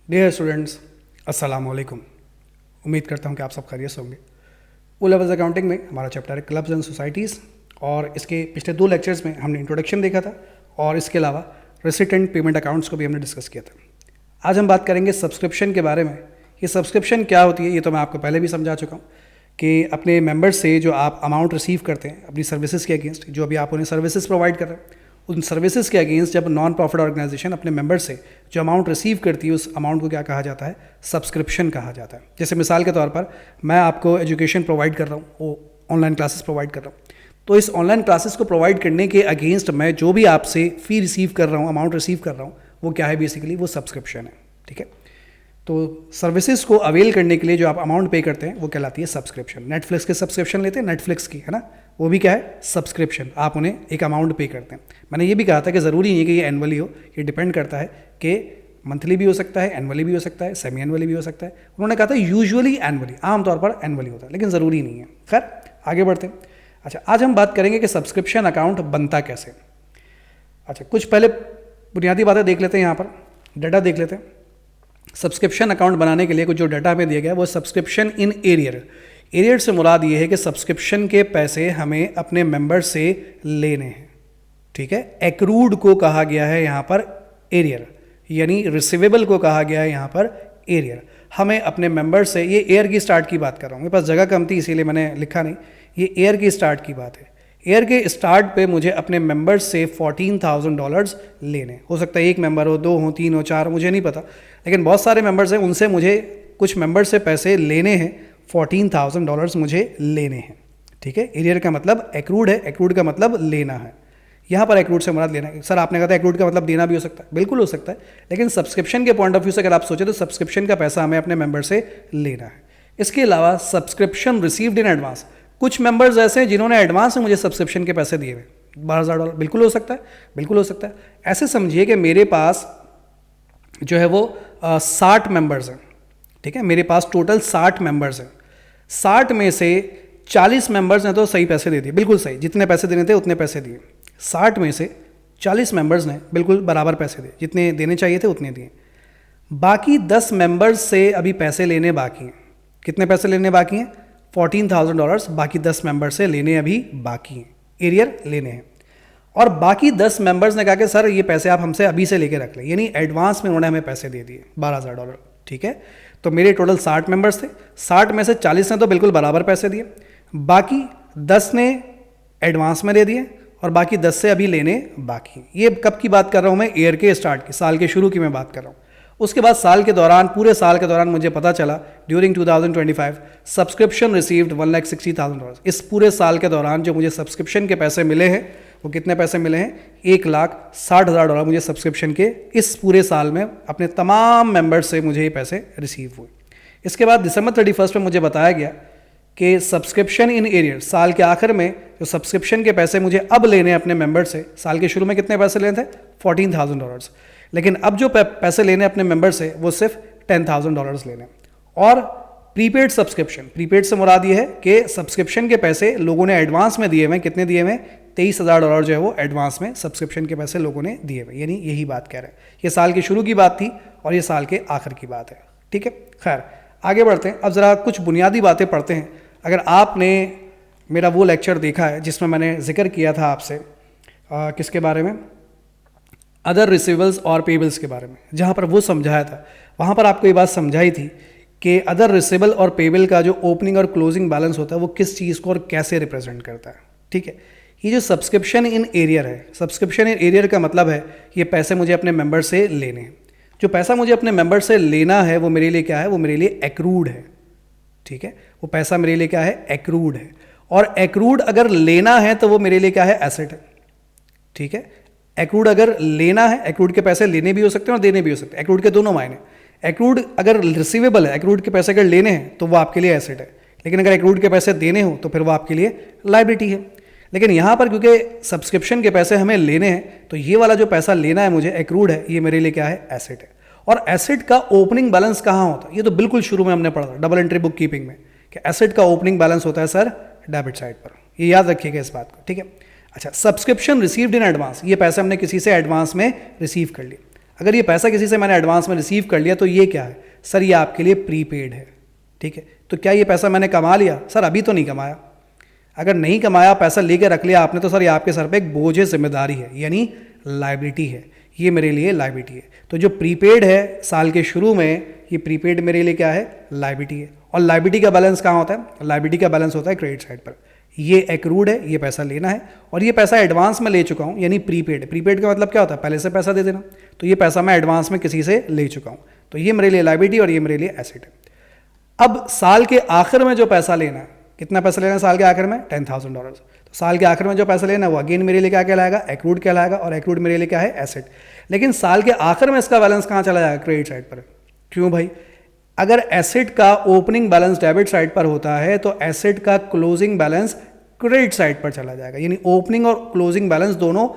Dear students, अस्सलाम वालेकुम। उम्मीद करता हूँ कि आप सब खैरियत से होंगे। ओ लेवल्स अकाउंटिंग में हमारा चैप्टर है क्लब्स एंड सोसाइटीज़, और इसके पिछले 2 लेक्चर्स में हमने इंट्रोडक्शन देखा था और इसके अलावा रिसिट एंड पेमेंट अकाउंट्स को भी हमने डिस्कस किया था। आज हम बात करेंगे सब्सक्रिप्शन के बारे में। ये सब्सक्रिप्शन क्या होती है ये तो मैं आपको पहले भी समझा चुका हूँ कि अपने मेंबर्स से जो आप अमाउंट रिसीव करते हैं अपनी सर्विसेज के अगेंस्ट, जो अभी आप उन्हें सर्विसेज प्रोवाइड कर रहे हैं, उन सर्विसेज के अगेंस्ट जब नॉन प्रॉफिट ऑर्गेनाइजेशन अपने मेंबर से जो अमाउंट रिसीव करती है उस अमाउंट को क्या कहा जाता है? सब्सक्रिप्शन कहा जाता है। जैसे मिसाल के तौर पर मैं आपको एजुकेशन प्रोवाइड कर रहा हूँ, वो ऑनलाइन क्लासेस प्रोवाइड कर रहा हूँ, तो इस ऑनलाइन क्लासेस को प्रोवाइड करने के अगेंस्ट मैं जो भी आपसे फ़ी रिसीव कर रहा हूँ, अमाउंट रिसीव कर रहा हूँ, वो क्या है? बेसिकली वो सब्सक्रिप्शन है। ठीक है, तो सर्विसेज को अवेल करने के लिए जो आप अमाउंट पे करते हैं वो कहलाती है सब्सक्रिप्शन। नेटफ्लिक्स के सब्सक्रिप्शन लेते हैं, नेटफ्लिक्स की, है ना, वो भी क्या है? सब्सक्रिप्शन। आप उन्हें एक अमाउंट पे करते हैं। मैंने ये भी कहा था कि ज़रूरी नहीं है कि ये एनुअली हो, ये डिपेंड करता है कि मंथली भी हो सकता है, एनुअली भी हो सकता है, सेमी एनुअली भी हो सकता है। उन्होंने कहा था यूजुअली एनुअली, आमतौर पर एनुअली होता है, लेकिन ज़रूरी नहीं है। खैर आगे बढ़ते हैं। अच्छा, आज हम बात करेंगे कि सब्सक्रिप्शन अकाउंट बनता कैसे। अच्छा, कुछ पहले बुनियादी बातें देख लेते हैं, यहाँ पर डाटा देख लेते हैं। सब्सक्रिप्शन अकाउंट बनाने के लिए कुछ जो डाटा हमें दिया गया है वो सब्सक्रिप्शन इन एरियर। एरियर से मुराद ये है कि सब्सक्रिप्शन के पैसे हमें अपने मेंबर से लेने हैं। ठीक है, एक्रूड को कहा गया है यहाँ पर एरियर, यानी रिसीवेबल को कहा गया है यहाँ पर एरियर। हमें अपने मेंबर से, ये ईयर की स्टार्ट की बात कर रहा हूँ, मेरे पास जगह कम थी इसीलिए मैंने लिखा नहीं, ये ईयर की स्टार्ट की बात है। ईयर के स्टार्ट पे मुझे अपने मेंबर्स से $14,000 लेने। हो सकता है एक मेंबर हो, 2 हो, 3 हो, 4, मुझे नहीं पता, लेकिन बहुत सारे मेंबर्स हैं, उनसे मुझे कुछ मेंबर्स से पैसे लेने हैं। $14,000 मुझे लेने हैं। ठीक है, एरियर का मतलब एक्रूड है, एक्रूड का मतलब लेना है। यहाँ पर एक्रूड से मुराद लेना है। सर आपने कहा था एक्रूड का मतलब देना भी हो सकता है, बिल्कुल हो सकता है, लेकिन सब्सक्रिप्शन के पॉइंट ऑफ व्यू से अगर आप सोचें तो सब्सक्रिप्शन का पैसा हमें अपने मेंबर से लेना है। इसके अलावा सब्सक्रिप्शन रिसीव्ड इन एडवांस। कुछ मेंबर्स ऐसे हैं जिन्होंने एडवांस में मुझे सब्सक्रिप्शन के पैसे दिए हुए, $12,000, बिल्कुल हो सकता है, बिल्कुल हो सकता है। ऐसे समझिए कि मेरे पास जो है वो 60 मेंबर्स हैं। ठीक है, मेरे पास टोटल 60 मेंबर्स हैं। 60 में से 40 मेंबर्स ने तो सही पैसे दे दिए, बिल्कुल सही, जितने पैसे देने थे उतने पैसे दिए। 60 में से 40 मेंबर्स ने बिल्कुल बराबर पैसे दिए, जितने देने चाहिए थे उतने दिए। बाकी 10 मेंबर्स से अभी पैसे लेने बाकी हैं। कितने पैसे लेने बाकी हैं? $14,000 बाकी 10 मेंबर से लेने अभी बाकी हैं, एरियर लेने हैं। और बाकी 10 मेंबर्स ने कहा कि सर ये पैसे आप हमसे अभी से लेके रख लें, यानी एडवांस में उन्होंने हमें पैसे दे दिए $12,000। ठीक है, तो मेरे टोटल 60 मेंबर्स थे। 60 में से 40 ने तो बिल्कुल बराबर पैसे दिए, बाकी 10 ने एडवांस में दे दिए और बाकी 10 से अभी लेने बाकी। ये कब की बात कर रहा हूँ मैं? ईयर के स्टार्ट की, साल के शुरू की मैं बात कर रहा हूँ। उसके बाद साल के दौरान, पूरे साल के दौरान मुझे पता चला ड्यूरिंग 2025 सब्सक्रिप्शन रिसीव्ड $1,60,000। इस पूरे साल के दौरान जो मुझे सब्सक्रिप्शन के पैसे मिले हैं वो कितने पैसे मिले हैं? $1,60,000 मुझे सब्सक्रिप्शन के इस पूरे साल में अपने तमाम मेंबर्स से मुझे ये पैसे रिसीव हुए। इसके बाद दिसंबर 31 में मुझे बताया गया कि सब्सक्रिप्शन इन एरियर, साल के आखिर में जो सब्सक्रिप्शन के पैसे मुझे अब लेने अपने मेंबर से, साल के शुरू में कितने पैसे लेने थे? $14,000, लेकिन अब जो पैसे लेने अपने मेंबर से वो सिर्फ $10,000 लेने। और प्रीपेड सब्सक्रिप्शन, प्रीपेड से मुराद ये है कि सब्सक्रिप्शन के पैसे लोगों ने एडवांस में दिए हुए। कितने दिए हुए? $23,000 जो है वो एडवांस में सब्सक्रिप्शन के पैसे लोगों ने दिए हुए, यानी यही बात कह रहे हैं। ये साल के शुरू की बात थी और ये साल के आखिर की बात है। ठीक है, खैर आगे बढ़ते हैं। अब ज़रा कुछ बुनियादी बातें पढ़ते हैं। अगर आपने मेरा वो लेक्चर देखा है जिसमें मैंने जिक्र किया था आपसे किसके बारे में? अदर रिसीवेबल्स और पेबल्स के बारे में, जहाँ पर वो समझाया था, वहाँ पर आपको ये बात समझाई थी कि अदर रिसीवेबल और पेबल का जो ओपनिंग और क्लोजिंग बैलेंस होता है वो किस चीज़ को और कैसे रिप्रेजेंट करता है। ठीक है, ये जो सब्सक्रिप्शन इन एरियर है, सब्सक्रिप्शन इन एरियर का मतलब है ये पैसे मुझे अपने मेंबर से लेने हैं। जो पैसा मुझे अपने मेंबर से लेना है वो मेरे लिए क्या है? वो मेरे लिए एक्रूड है। ठीक है, वो पैसा मेरे लिए क्या है? एक्रूड है। और एक्रूड अगर लेना है तो वो मेरे लिए क्या है? एसेट है। ठीक है, एक्रूड अगर लेना है, एक्रूड के पैसे लेने भी हो सकते हैं और देने भी हो सकते हैं। एक्रूड के दोनों मायने। एक्रूड अगर रिसीवेबल है, एक्रूड के पैसे अगर लेने हैं तो वो आपके लिए एसेट है, लेकिन अगर एक्रूड के पैसे देने हो तो फिर वो आपके लिए लायबिलिटी है। लेकिन यहाँ पर क्योंकि सब्सक्रिप्शन के पैसे हमें लेने हैं तो ये वाला जो पैसा लेना है मुझे, एक्रूड है, ये मेरे लिए क्या है? एसेट है। और एसेट का ओपनिंग बैलेंस कहाँ होता है? ये तो बिल्कुल शुरू में हमने पढ़ा था डबल एंट्री बुक कीपिंग में कि एसेट का ओपनिंग बैलेंस होता है सर डेबिट साइड पर। ये याद रखिएगा इस बात को। ठीक है, अच्छा, सब्सक्रिप्शन रिसीव्ड इन एडवांस, ये पैसे हमने किसी से एडवांस में रिसीव कर लिए। अगर ये पैसा किसी से मैंने एडवांस में रिसीव कर लिया तो ये क्या है सर, ये आपके लिए प्रीपेड है। ठीक है, तो क्या ये पैसा मैंने कमा लिया? सर अभी तो नहीं कमाया। अगर नहीं कमाया, पैसा लेके रख लिया आपने, तो सर ये आपके सर पे एक बोझ है, जिम्मेदारी है, यानी लाइबिलिटी है, ये मेरे लिए लाइबिलिटी है। तो जो प्रीपेड है साल के शुरू में, ये प्रीपेड मेरे लिए क्या है, लाइबिलिटी है। और लाइबिलिटी का बैलेंस कहाँ होता है? लाइबिलिटी का बैलेंस होता है क्रेडिट साइड पर। ये एक्रूड है, ये पैसा लेना है, और ये पैसा एडवांस में ले चुका हूँ, यानी प्रीपेड। प्रीपेड का मतलब क्या होता है? पहले से पैसा दे देना। तो ये पैसा मैं एडवांस में किसी से ले चुका हूँ, तो ये मेरे लिए लाइबिलिटी और ये मेरे लिए एसेट है। अब साल के आखिर में जो पैसा लेना है, कितना पैसा लेना है साल के आखिर में? $10,000। तो साल के आखिर में जो पैसा लेना है वो अगेन मेरे लिए क्या कहलाएगा? एक्रूड कहलाएगा, और एक्रूड मेरे लिए क्या है? एसेट। लेकिन साल के आखिर में इसका बैलेंस कहाँ चला जाएगा? क्रेडिट साइड पर। क्यों भाई? अगर एसेट का ओपनिंग बैलेंस डेबिट साइड पर होता है तो एसेट का क्लोजिंग बैलेंस क्रेडिट साइड पर चला जाएगा। यानी ओपनिंग और क्लोजिंग बैलेंस दोनों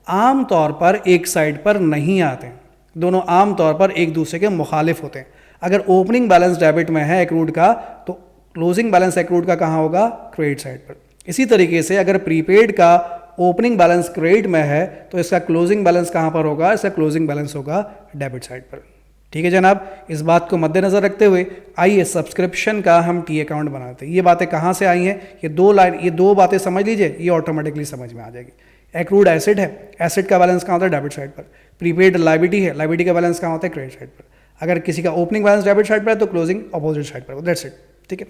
आमतौर पर एक साइड पर नहीं आते हैं, दोनों आमतौर पर एक दूसरे के मुखालिफ होते हैं। अगर ओपनिंग बैलेंस डेबिट में है एक्रूड का, तो क्लोजिंग बैलेंस एक्रूड का कहाँ होगा? क्रेडिट साइड पर। इसी तरीके से अगर प्रीपेड का ओपनिंग बैलेंस क्रेडिट में है तो इसका क्लोजिंग बैलेंस कहाँ पर होगा? इसका क्लोजिंग बैलेंस होगा डेबिट साइड पर। ठीक है जनाब, इस बात को मद्देनजर रखते हुए आइए सब्सक्रिप्शन का हम टी अकाउंट बनाते हैं। ये बातें कहाँ से आई हैं? ये दो बातें समझ लीजिए, ये ऑटोमेटिकली समझ में आ जाएगी। एक्रूड एसेट है, एसेट का बैलेंस कहाँ होता है? डेबिट साइड पर। प्रीपेड लाइबिलिटी है, लाइबिलिटी का बैलेंस कहाँ होता है? क्रेडिट साइड पर। अगर किसी का ओपनिंग बैलेंस डेबिट साइड पर है तो क्लोजिंग अपोजिट साइड पर, दैट्स इट। ठीक है,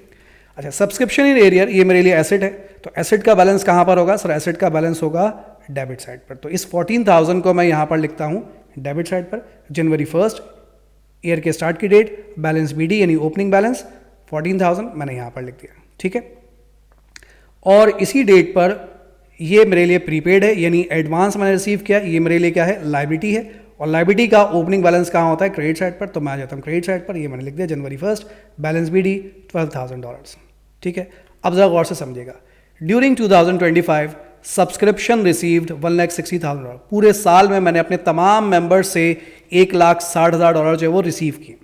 अच्छा, सब्सक्रिप्शन इन एरियर, ये मेरे लिए एसेट है, तो एसेट का बैलेंस कहाँ पर होगा? सर एसेट का बैलेंस होगा डेबिट साइड पर। तो इस 14,000 को मैं यहाँ पर लिखता हूँ डेबिट साइड पर। जनवरी 1 ईयर के स्टार्ट की डेट, बैलेंस बीडी यानी ओपनिंग बैलेंस 14,000 मैंने यहाँ पर लिख दिया। ठीक है, और इसी डेट पर ये मेरे लिए प्रीपेड है, यानी एडवांस मैंने रिसीव किया, ये मेरे लिए क्या है? लाइबिलिटी है। और लाइबिलिटी का ओपनिंग बैलेंस कहाँ होता है? क्रेडिट साइड पर। तो मैं आ जाता हूँ क्रेडिट साइड पर, ये मैंने लिख दिया जनवरी 1, बैलेंस बीडी $12,000। ठीक है, अब जरा गौर से समझिएगा। During 2025 subscription received $1,60,000। पूरे साल में मैंने अपने तमाम मेंबर्स से $1,60,000 जो है वो रिसीव किए।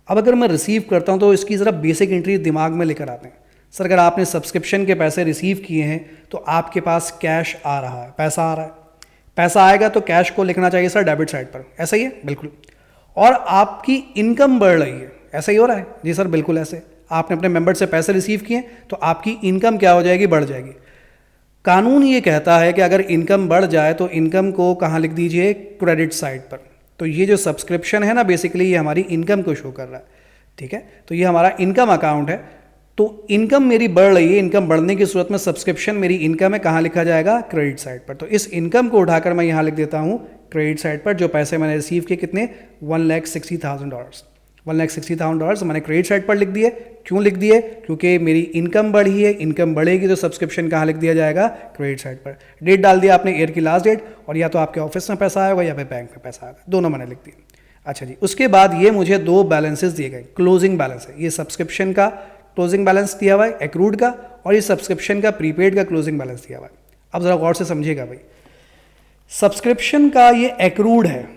अब अगर मैं रिसीव करता हूँ तो इसकी ज़रा बेसिक एंट्री दिमाग में लेकर आते हैं। सर अगर आपने सब्सक्रिप्शन के पैसे रिसीव किए हैं तो आपके पास कैश आ रहा है, पैसा आ रहा है। पैसा आएगा तो कैश को लिखना चाहिए सर डेबिट साइड पर, ऐसा ही है? बिल्कुल। और आपकी इनकम बढ़ रही है, ऐसा ही हो रहा है? जी सर बिल्कुल ऐसे। आपने अपने मेंबर से पैसे रिसीव किए तो आपकी इनकम क्या हो जाएगी? बढ़ जाएगी। कानून ये कहता है कि अगर इनकम बढ़ जाए तो इनकम को कहाँ लिख दीजिए? क्रेडिट साइड पर। तो ये जो सब्सक्रिप्शन है ना, बेसिकली ये हमारी इनकम को शो कर रहा है। ठीक है, तो ये हमारा इनकम अकाउंट है। तो इनकम मेरी बढ़ रही है, इनकम बढ़ने की सूरत में सब्सक्रिप्शन मेरी इनकम है, कहाँ लिखा जाएगा? क्रेडिट साइड पर। तो इस इनकम को उठाकर मैं यहाँ लिख देता हूँ क्रेडिट साइड पर। जो पैसे मैंने रिसीव किए कितने? $1,60,000। $1,60,000 मैंने क्रेडिट साइड पर लिख दिए। क्यों लिख दिए? क्योंकि मेरी इनकम बढ़ी है, इनकम बढ़ेगी तो सब्सक्रिप्शन कहाँ लिख दिया जाएगा? क्रेडिट साइड पर। डेट डाल दिया आपने, ईयर की लास्ट डेट, और या तो आपके ऑफिस में पैसा आएगा या फिर बैंक में पैसा आएगा, दोनों मैंने लिख दिए। अच्छा जी, उसके बाद ये मुझे दो बैलेंसेस दिए गए। क्लोजिंग बैलेंस है, ये सब्सक्रिप्शन का क्लोजिंग बैलेंस दिया हुआ है एक्रूड का, और ये सब्सक्रिप्शन का प्रीपेड का क्लोजिंग बैलेंस दिया हुआ है। अब जरा गौर से समझिएगा भाई, सब्सक्रिप्शन का ये एक्रूड है,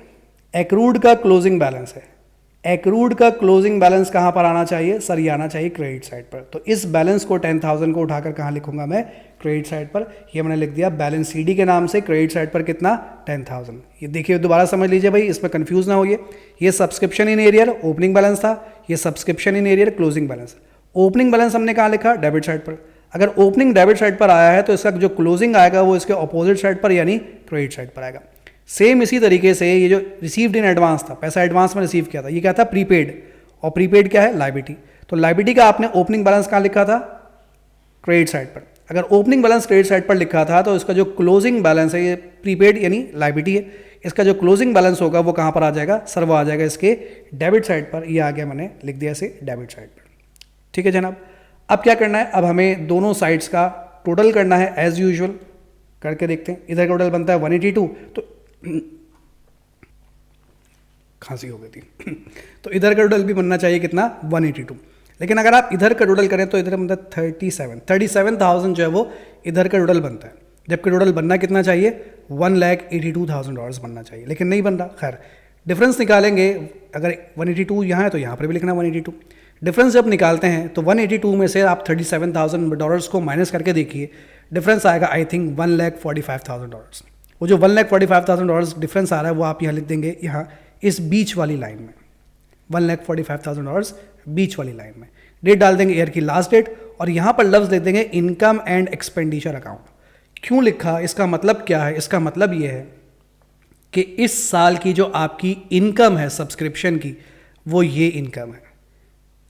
एक्रूड का क्लोजिंग बैलेंस है। एक्रूड का क्लोजिंग बैलेंस कहाँ पर आना चाहिए? सर ये आना चाहिए क्रेडिट साइड पर। तो इस बैलेंस को 10,000 को उठाकर कहाँ लिखूंगा मैं? क्रेडिट साइड पर। ये मैंने लिख दिया बैलेंस सीडी के नाम से, क्रेडिट साइड पर कितना? 10,000। ये देखिए दोबारा समझ लीजिए भाई, इसमें कंफ्यूज ना होइए। ये subscription in arrear opening balance था, ये subscription in arrear closing balance. Opening balance हमने कहाँ लिखा? डेबिट साइड पर। अगर ओपनिंग डेबिट साइड पर आया है तो इसका जो क्लोजिंग आएगा वो इसके अपोजिट साइड पर यानी क्रेडिट साइड पर आएगा। सेम इसी तरीके से ये जो रिसीव्ड इन एडवांस था, पैसा एडवांस में रिसीव किया था, ये क्या था? प्रीपेड। और प्रीपेड क्या है? लाइबिलिटी। तो लाइबिलिटी का आपने ओपनिंग बैलेंस कहाँ लिखा था? क्रेडिट साइड पर। अगर ओपनिंग बैलेंस क्रेडिट साइड पर लिखा था तो इसका जो क्लोजिंग बैलेंस है, ये प्रीपेड यानी लाइबिलिटी है, इसका जो क्लोजिंग बैलेंस होगा वो कहाँ पर आ जाएगा? सर वो आ जाएगा इसके डेबिट साइड पर। ये आ गया, मैंने लिख दिया इसे डेबिट साइड पर। ठीक है जनाब, अब क्या करना है? अब हमें दोनों साइड्स का टोटल करना है एज यूजुअल। करके देखते हैं। इधर टोटल बनता है 182, तो खांसी हो गई थी तो इधर का टोटल भी बनना चाहिए कितना? 182। लेकिन अगर आप इधर का टोटल करें तो इधर बनता है 37,000 जो है वो इधर का टोटल बनता है, जबकि टोटल बनना कितना चाहिए? $1,82,000 बनना चाहिए, लेकिन नहीं बन रहा। खैर डिफरेंस निकालेंगे, अगर 182 यहाँ है तो यहाँ पर भी लिखना 182। डिफरेंस जब निकालते हैं तो 182 में से आप $37,000 को माइनस करके देखिए, डिफरेंस आएगा आई थिंक $1,45,000। वो जो $1,45,000 डिफरेंस आ रहा है वो आप यहाँ लिख देंगे, यहाँ इस बीच वाली लाइन में, $1,45,000 बीच वाली लाइन में। डेट डाल देंगे ईयर की लास्ट डेट, और यहाँ पर लफ्ज़ लिख देंगे इनकम एंड एक्सपेंडिचर अकाउंट। क्यों लिखा, इसका मतलब क्या है? इसका मतलब ये है कि इस साल की जो आपकी इनकम है सब्सक्रिप्शन की, वो ये इनकम है।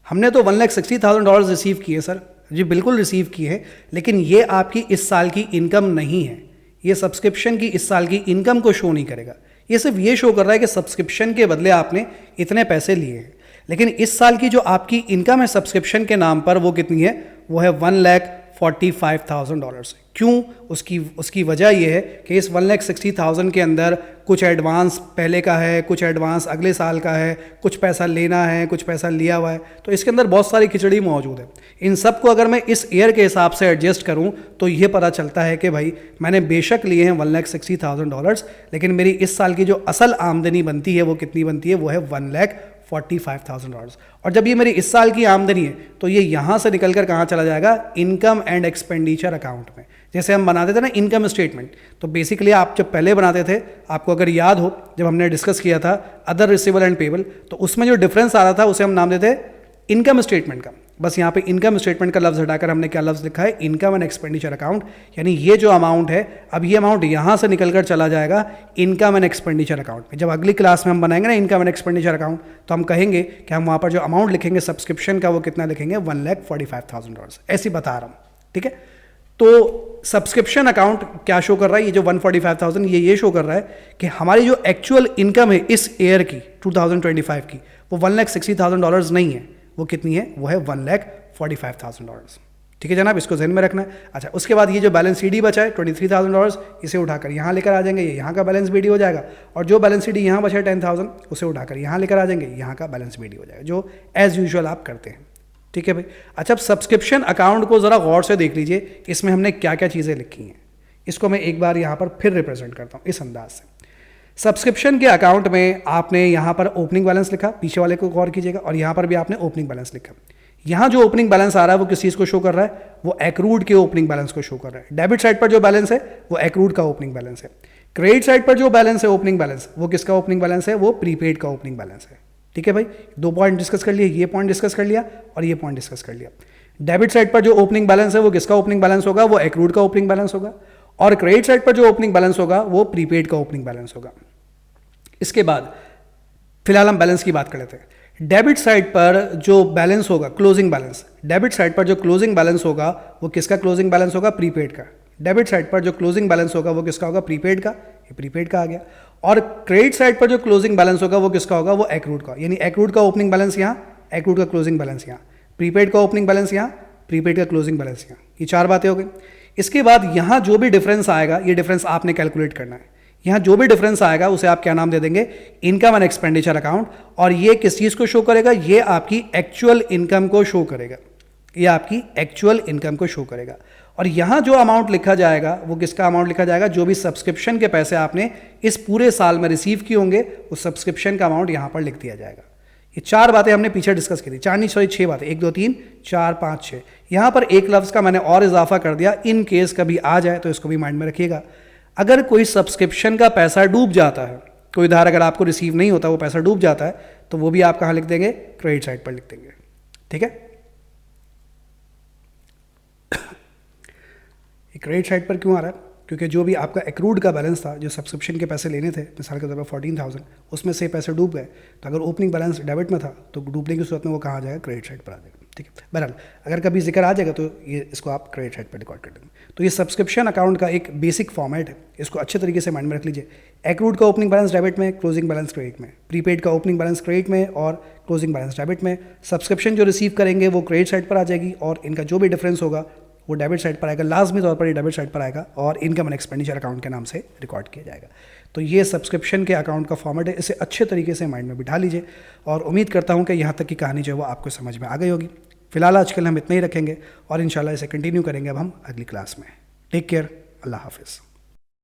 हमने तो $1,60,000 रिसीव किए सर, जी बिल्कुल रिसीव किए हैं, लेकिन ये आपकी इस साल की इनकम नहीं है। ये सब्सक्रिप्शन की इस साल की इनकम को शो नहीं करेगा। ये सिर्फ ये शो कर रहा है कि सब्सक्रिप्शन के बदले आपने इतने पैसे लिए हैं, लेकिन इस साल की जो आपकी इनकम है सब्सक्रिप्शन के नाम पर वो कितनी है? वो है $1,45,000। क्यों? उसकी वजह यह है कि इस 1,60,000 के अंदर कुछ एडवांस पहले का है, कुछ एडवांस अगले साल का है, कुछ पैसा लेना है, कुछ पैसा लिया हुआ है, तो इसके अंदर बहुत सारी खिचड़ी मौजूद है। इन सब को अगर मैं इस ईयर के हिसाब से एडजस्ट करूं तो ये पता चलता है कि भाई मैंने बेशक लिए हैं $1,60,000, लेकिन मेरी इस साल की जो असल आमदनी बनती है वो कितनी बनती है? वो है $1,45,000। और जब ये मेरी इस साल की आमदनी है तो ये यहाँ से निकल कर कहाँ चला जाएगा? इनकम एंड एक्सपेंडिचर अकाउंट में। जैसे हम बनाते थे ना इनकम स्टेटमेंट, तो बेसिकली आप जब पहले बनाते थे, आपको अगर याद हो जब हमने डिस्कस किया था अदर रिसीवेबल एंड पेबल, तो उसमें जो डिफरेंस आ रहा था उसे हम नाम देते इनकम स्टेटमेंट का। बस यहाँ पे इनकम स्टेटमेंट का लफ्ज़ हटाकर हमने क्या लफ्ज़ लिखा है? Income and expenditure account. यानी ये जो अमाउंट है, अब ये अमाउंट यहाँ से निकलकर चला जाएगा इनकम एंड एक्सपेंडिचर अकाउंट में। जब अगली क्लास में हम बनाएंगे ना इनकम एंड एक्सपेंडिचर अकाउंट, तो हम कहेंगे कि हम वहाँ पर जो अमाउंट लिखेंगे सब्सक्रिप्शन का वो कितना लिखेंगे? $1,45,000। ऐसे बता रहा हूँ, ठीक है। तो सब्सक्रिप्शन अकाउंट क्या शो कर रहा है? ये जो 145,000 ये शो कर रहा है कि हमारी जो एक्चुअल इनकम है इस ईयर की 2025 की वो $1,60,000 नहीं है। वो कितनी है? वो है $1,45,000। ठीक है जनाब, इसको ध्यान में रखना है। अच्छा, उसके बाद ये जो बैलेंस सी डी बचा है $23,000, इसे उठाकर यहाँ लेकर आ जाएंगे, ये यहाँ का बैलेंस बी डी हो जाएगा। और जो बैलेंस सी डी यहाँ बचा है 10,000, उसे उठाकर यहाँ लेकर आ जाएंगे, यहाँ का बैलेंस बी डी हो जाएगा, जो एज यूजुअल आप करते हैं। ठीक है भाई। अच्छा, अब सब्सक्रिप्शन अकाउंट को ज़रा गौर से देख लीजिए, इसमें हमने क्या क्या चीज़ें लिखी हैं। इसको मैं एक बार यहाँ पर फिर रिप्रेजेंट करता हूँ इस अंदाज से। सब्सक्रिप्शन के अकाउंट में आपने यहाँ पर ओपनिंग बैलेंस लिखा, पीछे वाले को गौर कीजिएगा, और यहाँ पर भी आपने ओपनिंग बैलेंस लिखा। यहाँ जो ओपनिंग बैलेंस आ रहा है वो किस चीज़ को शो कर रहा है? वो एक्रूड के ओपनिंग बैलेंस को शो कर रहा है। डेबिट साइड पर जो बैलेंस है वो एक्रूड का ओपनिंग बैलेंस है। क्रेडिट साइड पर जो बैलेंस है ओपनिंग बैलेंस, वो किसका ओपनिंग बैलेंस है? वो प्रीपेड का ओपनिंग बैलेंस है। ठीक है भाई, 2 पॉइंट डिस्कस कर लिए, ये पॉइंट डिस्कस कर लिया और ये पॉइंट डिस्कस कर लिया। डेबिट साइड पर जो ओपनिंग बैलेंस है वो किसका ओपनिंग बैलेंस होगा? वो एक्रूड का ओपनिंग बैलेंस होगा। और क्रेडिट साइड पर जो ओपनिंग बैलेंस होगा वो प्रीपेड का ओपनिंग बैलेंस होगा। इसके बाद फिलहाल हम बैलेंस की बात कर लेते हैं। डेबिट साइड पर जो बैलेंस होगा, क्लोजिंग बैलेंस, डेबिट साइड पर जो क्लोजिंग बैलेंस होगा वो किसका क्लोजिंग बैलेंस होगा? प्रीपेड का। डेबिट साइड पर जो क्लोजिंग बैलेंस होगा वो किसका होगा? प्रीपेड का। ये प्रीपेड का आ गया। और क्रेडिट साइड पर जो क्लोजिंग बैलेंस होगा वो किसका होगा? वो एक्रूड का। यानी एक्रूड का ओपनिंग बैलेंस यहाँ, एक्रूड का क्लोजिंग बैलेंस यहाँ, प्रीपेड का ओपनिंग बैलेंस यहाँ, प्रीपेड का क्लोजिंग बैलेंस यहाँ। ये 4 बातें हो गई। इसके बाद यहाँ जो भी डिफरेंस आएगा, ये डिफरेंस आपने कैलकुलेट करना है। यहाँ जो भी डिफरेंस आएगा उसे आप क्या नाम दे देंगे? Income and expenditure account. और ये किस चीज़ को शो करेगा? ये आपकी एक्चुअल इनकम को शो करेगा। ये आपकी एक्चुअल इनकम को शो करेगा। और यहाँ जो अमाउंट लिखा जाएगा वो किसका अमाउंट लिखा जाएगा? जो भी सब्सक्रिप्शन के पैसे आपने इस पूरे साल में रिसीव किए होंगे उस सब्सक्रिप्शन का अमाउंट यहाँ पर लिख दिया जाएगा। ये 4 बातें हमने पीछे डिस्कस की थी। 4 नहीं सॉरी 6 बातें, 1 2 3 4 5 6। यहाँ पर एक लफ्ज़ का मैंने और इजाफा कर दिया, इन केस कभी आ जाए तो इसको भी माइंड में रखिएगा। अगर कोई सब्सक्रिप्शन का पैसा डूब जाता है, कोई उधार अगर आपको रिसीव नहीं होता, वो पैसा डूब जाता है, तो वो भी आप कहाँ लिख देंगे? क्रेडिट साइड पर लिख देंगे। ठीक है, ये क्रेडिट साइड पर क्यों आ रहा है? क्योंकि जो भी आपका एक्रूड का बैलेंस था, जो सब्सक्रिप्शन के पैसे लेने थे, मिसाल के तौर पर 14,000, उसमें से पैसे डूब गए, तो अगर ओपनिंग बैलेंस डेबिट में था तो डूबने की सूरत में वो कहाँ आ जाएगा? क्रेडिट साइड पर आ जाएगा। ठीक है, बहरहाल अगर कभी जिक्र आ जाएगा तो ये इसको आप क्रेडिट साइड पर रिकॉर्ड कर देंगे। तो ये सब्सक्रिप्शन अकाउंट का एक बेसिक फॉर्मेट है, इसको अच्छे तरीके से माइंड में रख लीजिए। एक्रूड का ओपनिंग बैलेंस डेबिट में, क्लोजिंग बैलेंस क्रेडिट में, प्रीपेड का ओपनिंग बैलेंस क्रेडिट में और क्लोजिंग बैलेंस डेबिट में। सब्सक्रिप्शन जो रिसीव करेंगे वो क्रेडिट साइड पर आ जाएगी और इनका जो भी डिफरेंस होगा वो डेबिट साइड पर आएगा। लाजमी तौर पर ये डेबिट साइड पर आएगा और इनकम एंड एक्सपेंडिचर अकाउंट के नाम से रिकॉर्ड किया जाएगा। तो ये सब्सक्रिप्शन के अकाउंट का फॉर्मेट है, इसे अच्छे तरीके से माइंड में बिठा लीजिए और उम्मीद करता हूँ कि यहाँ तक की कहानी जो है वो आपको समझ में आ गई होगी। फिलहाल आजकल हम इतना ही रखेंगे और इंशाल्लाह इसे कंटिन्यू करेंगे अब हम अगली क्लास में। टेक केयर, अल्लाह हाफिज़।